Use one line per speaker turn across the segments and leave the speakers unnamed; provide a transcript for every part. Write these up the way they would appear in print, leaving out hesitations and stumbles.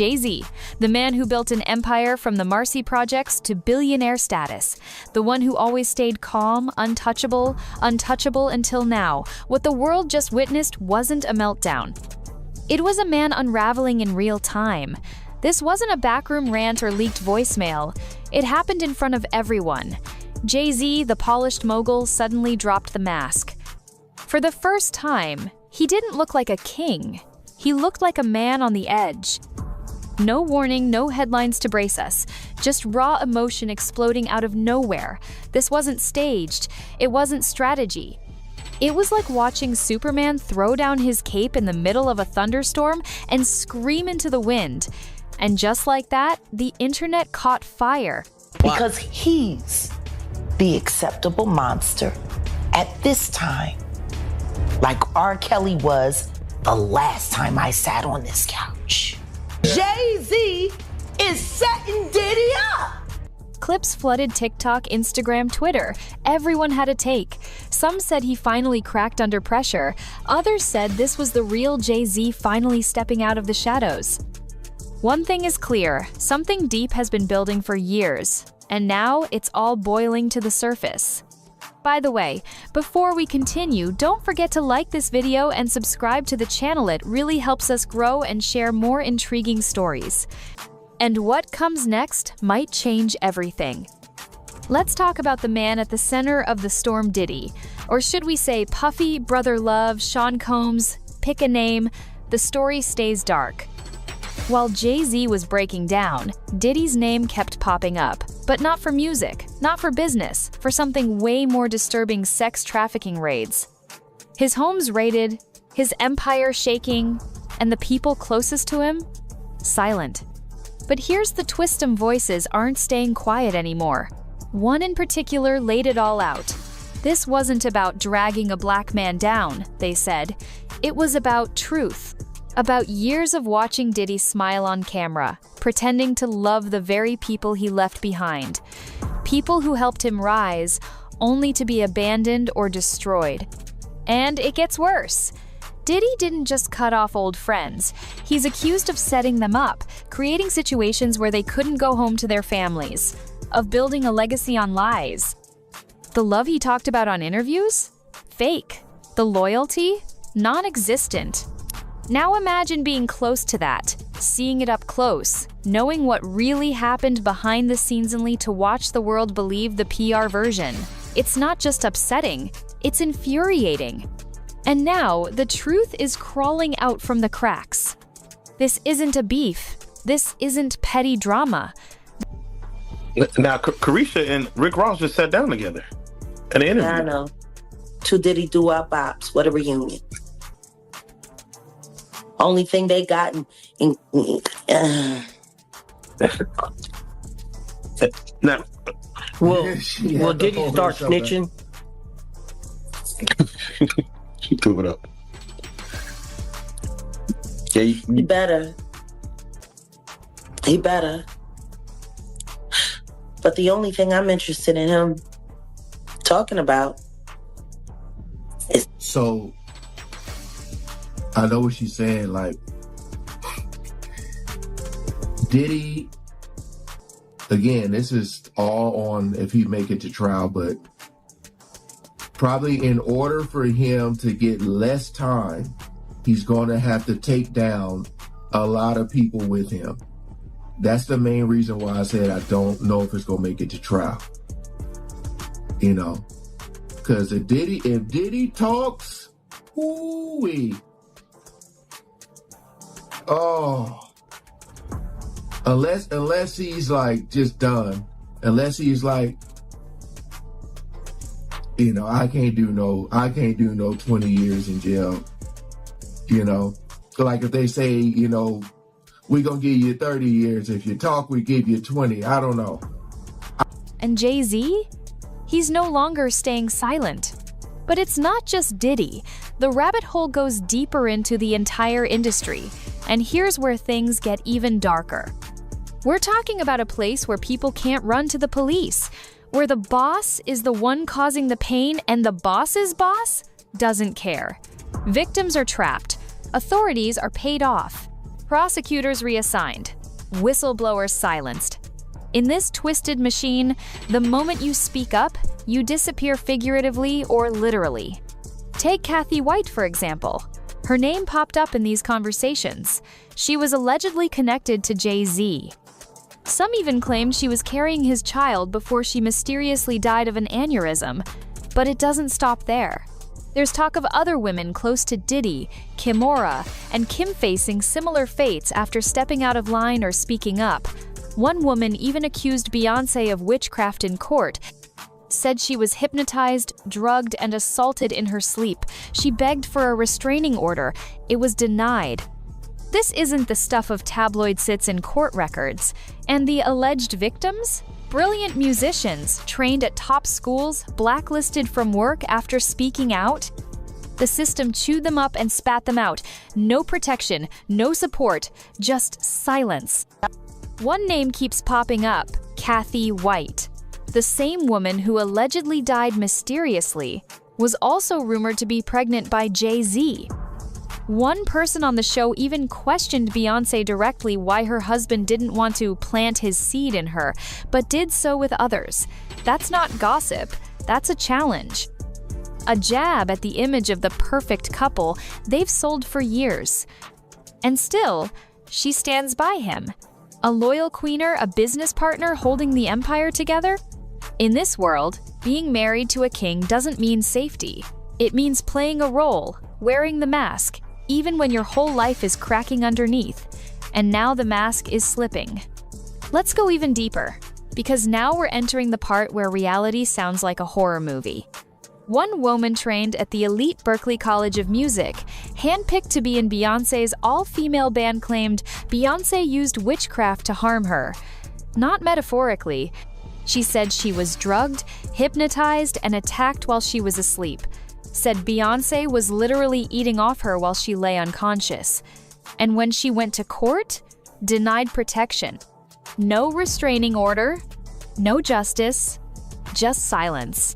Jay-Z, the man who built an empire from the Marcy Projects to billionaire status, the one who always stayed calm, untouchable until now. What the world just witnessed wasn't a meltdown. It was a man unraveling in real time. This wasn't a backroom rant or leaked voicemail. It happened in front of everyone. Jay-Z, the polished mogul, suddenly dropped the mask. For the first time, he didn't look like a king. He looked like a man on the edge. No warning, no headlines to brace us. Just raw emotion exploding out of nowhere. This wasn't staged. It wasn't strategy. It was like watching Superman throw down his cape in the middle of a thunderstorm and scream into the wind. And just like that, the internet caught fire.
Because he's the acceptable monster at this time. Like R. Kelly was the last time I sat on this couch. Jay-Z is setting Diddy up.
Clips flooded TikTok, Instagram, Twitter. Everyone had a take. Some said he finally cracked under pressure. Others said this was the real Jay-Z finally stepping out of the shadows. One thing is clear, something deep has been building for years, and now it's all boiling to the surface. By the way, before we continue, don't forget to like this video and subscribe to the channel. It really helps us grow and share more intriguing stories. And what comes next might change everything. Let's talk about the man at the center of the storm, Diddy. Or should we say Puffy, Brother Love, Sean Combs, pick a name, the story stays dark. While Jay-Z was breaking down, Diddy's name kept popping up. But not for music, not for business, for something way more disturbing: sex trafficking raids. His home's raided, his empire shaking, and the people closest to him? Silent. But here's the twist: some voices aren't staying quiet anymore. One in particular laid it all out. This wasn't about dragging a black man down, they said. It was about truth. About years of watching Diddy smile on camera, pretending to love the very people he left behind. People who helped him rise, only to be abandoned or destroyed. And it gets worse. Diddy didn't just cut off old friends. He's accused of setting them up, creating situations where they couldn't go home to their families, of building a legacy on lies. The love he talked about on interviews? Fake. The loyalty? Non-existent. Now imagine being close to that, seeing it up close, knowing what really happened behind the scenes, only to watch the world believe the PR version. It's not just upsetting, it's infuriating. And now, the truth is crawling out from the cracks. This isn't a beef. This isn't petty drama.
Now, Carisha and Rick Ross just sat down together in an interview.
I know. Two Diddy doo-wop bops. What a reunion. Only thing they got
Now,
will Diddy start snitching?
She threw it up. Yeah,
He better. He better. But the only thing I'm interested in him talking about is...
So, I know what she's saying, like, Diddy, again, this is all on if he make it to trial, but probably in order for him to get less time, he's going to have to take down a lot of people with him. That's the main reason why I said I don't know if it's going to make it to trial. You know, because if Diddy talks, ooh-wee. Oh, unless he's like just done, unless he's like, you know, I can't do no 20 years in jail. You know, like if they say, you know, we're gonna give you 30 years. If you talk, we give you 20. I don't know.
And Jay-Z? He's no longer staying silent. But it's not just Diddy. The rabbit hole goes deeper into the entire industry. And here's where things get even darker. We're talking about a place where people can't run to the police, where the boss is the one causing the pain and the boss's boss doesn't care. Victims are trapped. Authorities are paid off. Prosecutors reassigned. Whistleblowers silenced. In this twisted machine, the moment you speak up, you disappear figuratively or literally. Take Kathy White, for example. Her name popped up in these conversations. She was allegedly connected to Jay-Z. Some even claimed she was carrying his child before she mysteriously died of an aneurysm. But it doesn't stop there. There's talk of other women close to Diddy, Kimora, and Kim facing similar fates after stepping out of line or speaking up. One woman even accused Beyoncé of witchcraft in court, said she was hypnotized, drugged, and assaulted in her sleep. She begged for a restraining order. It was denied. This isn't the stuff of tabloid sits in court records. And the alleged victims? Brilliant musicians, trained at top schools, blacklisted from work after speaking out? The system chewed them up and spat them out. No protection, no support, just silence. One name keeps popping up, Kathy White. The same woman who allegedly died mysteriously was also rumored to be pregnant by Jay-Z. One person on the show even questioned Beyoncé directly why her husband didn't want to plant his seed in her, but did so with others. That's not gossip, that's a challenge. A jab at the image of the perfect couple they've sold for years. And still, she stands by him. A loyal queener, a business partner holding the empire together? In this world, being married to a king doesn't mean safety. It means playing a role, wearing the mask, even when your whole life is cracking underneath. And now the mask is slipping. Let's go even deeper, because now we're entering the part where reality sounds like a horror movie. One woman trained at the elite Berklee College of Music, handpicked to be in Beyoncé's all-female band, claimed Beyoncé used witchcraft to harm her. Not metaphorically. She said she was drugged, hypnotized, and attacked while she was asleep. Said Beyoncé was literally eating off her while she lay unconscious. And when she went to court, denied protection. No restraining order, no justice, just silence.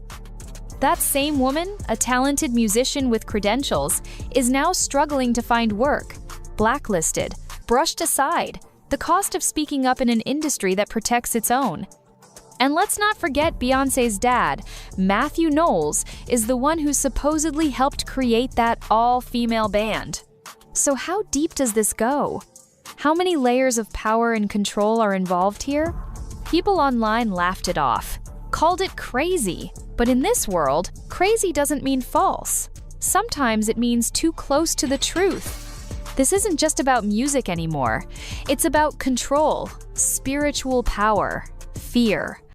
That same woman, a talented musician with credentials, is now struggling to find work. Blacklisted, brushed aside, the cost of speaking up in an industry that protects its own. And let's not forget Beyoncé's dad, Matthew Knowles, is the one who supposedly helped create that all-female band. So how deep does this go? How many layers of power and control are involved here? People online laughed it off, called it crazy. But in this world, crazy doesn't mean false. Sometimes it means too close to the truth. This isn't just about music anymore. It's about control, spiritual power, fear.